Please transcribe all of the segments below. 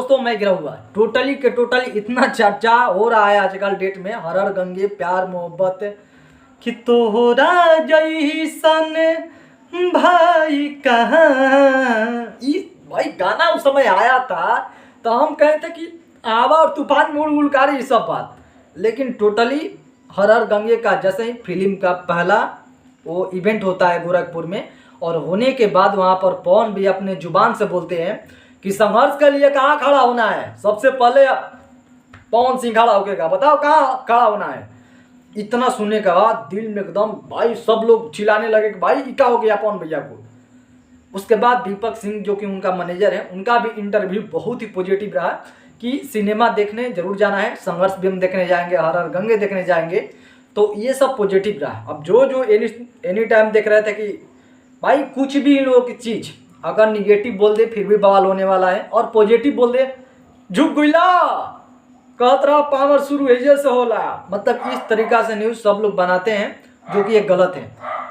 दोस्तों मैं गिरा हुआ टोटली के टोटली इतना चर्चा हो रहा है आजकल डेट में हर हर गंगे प्यार मोहब्बत कि तोहरा जैसन भाई कहाँ। भाई गाना उस समय आया था तो हम कहे थे कि आवा और तूफान मूड उलकारी ये सब बात, लेकिन टोटली हर हर गंगे का जैसे ही फिल्म का पहला वो इवेंट होता है गोरखपुर में, और होने के बाद वहाँ पर पवन भी अपने जुबान से बोलते हैं कि संघर्ष के लिए कहाँ खड़ा होना है। सबसे पहले पवन सिंह खड़ा होकेगा, बताओ कहाँ खड़ा होना है। इतना सुनने के बाद दिल में एकदम भाई सब लोग चिल्लाने लगे कि भाई क्या हो गया पवन भैया को। उसके बाद दीपक सिंह जो कि उनका मैनेजर है, उनका भी इंटरव्यू बहुत ही पॉजिटिव रहा कि सिनेमा देखने जरूर जाना है, संघर्ष भी हम देखने जाएंगे, हर हर गंगे देखने जाएंगे। तो ये सब पॉजिटिव रहा। अब जो एनी टाइम देख रहे थे कि भाई कुछ भी इन लोगों की चीज़ अगर निगेटिव बोल दे फिर भी बवाल होने वाला है, और पॉजिटिव बोल दे झुक गुइला कहत रहा पावर शुरू है से होला। मतलब इस तरीका से न्यूज़ सब लोग बनाते हैं जो कि ये गलत है।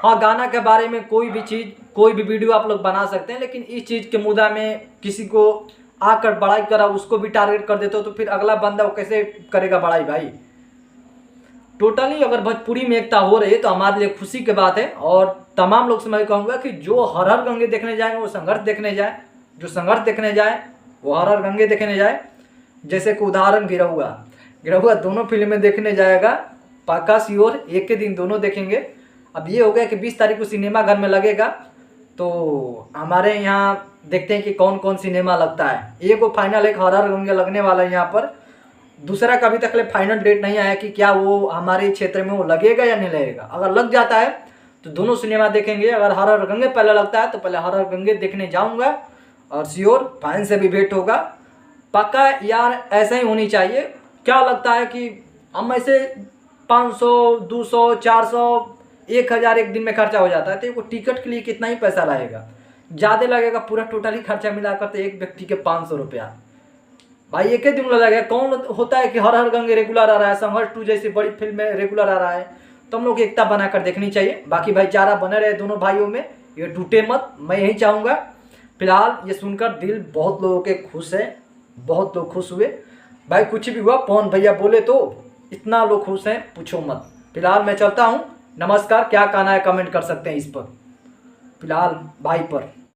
हाँ, गाना के बारे में कोई भी चीज़ कोई भी वीडियो आप लोग बना सकते हैं, लेकिन इस चीज़ के मुद्दा में किसी को आकर बड़ाई करा उसको भी टारगेट कर देते हो तो फिर अगला बंदा वो कैसे करेगा बड़ाई भाई। टोटली अगर भोजपुरी में एकता हो रही है तो हमारे लिए खुशी की बात है। और तमाम लोग से मैं कहूँगा कि जो हर हर गंगे देखने जाएंगे वो संघर्ष देखने जाए, जो संघर्ष देखने जाए वो हर हर गंगे देखने जाए। जैसे कि उदाहरण गिरहुआ दोनों फिल्में देखने जाएगा पक्का श्योर, एक के दिन दोनों देखेंगे। अब ये हो गया कि 20 तारीख को सिनेमा घर में लगेगा, तो हमारे यहाँ देखते हैं कि कौन कौन सिनेमा लगता है। एक वो फाइनल एक हर हर गंगे लगने वाला है यहाँ पर, दूसरा कभी तक फाइनल डेट नहीं आया कि क्या वो हमारे क्षेत्र में वो लगेगा या नहीं लगेगा। अगर लग जाता है तो दोनों सिनेमा देखेंगे, अगर हर हर गंगे पहले लगता है तो पहले हर हर गंगे देखने जाऊंगा और श्योर फाइन से भी भेंट होगा पक्का। यार ऐसा ही होनी चाहिए। क्या लगता है कि हम ऐसे 500 200 400 1000 एक दिन में खर्चा हो जाता है, तो वो टिकट के लिए कितना ही पैसा लगेगा, ज़्यादा लगेगा। पूरा टोटली खर्चा मिलाकर तो एक व्यक्ति के 500 रुपया भाई एक ही दिन में लगेगा। कौन होता है कि हर हर गंगे रेगुलर आ रहा है, संघर्ष 2 जैसी बड़ी फिल्म में रेगुलर आ रहा है, तो हम लोग एकता बनाकर देखनी चाहिए। बाकी भाईचारा बने रहे दोनों भाइयों में, ये टूटे मत, मैं यही चाहूँगा। फिलहाल ये सुनकर दिल बहुत लोगों के खुश है, बहुत लोग खुश हुए भाई। कुछ भी हुआ पवन भैया बोले तो इतना लोग खुश हैं पूछो मत। फिलहाल मैं चलता हूँ, नमस्कार। क्या कहना है कमेंट कर सकते हैं इस पर, फिलहाल भाई पर।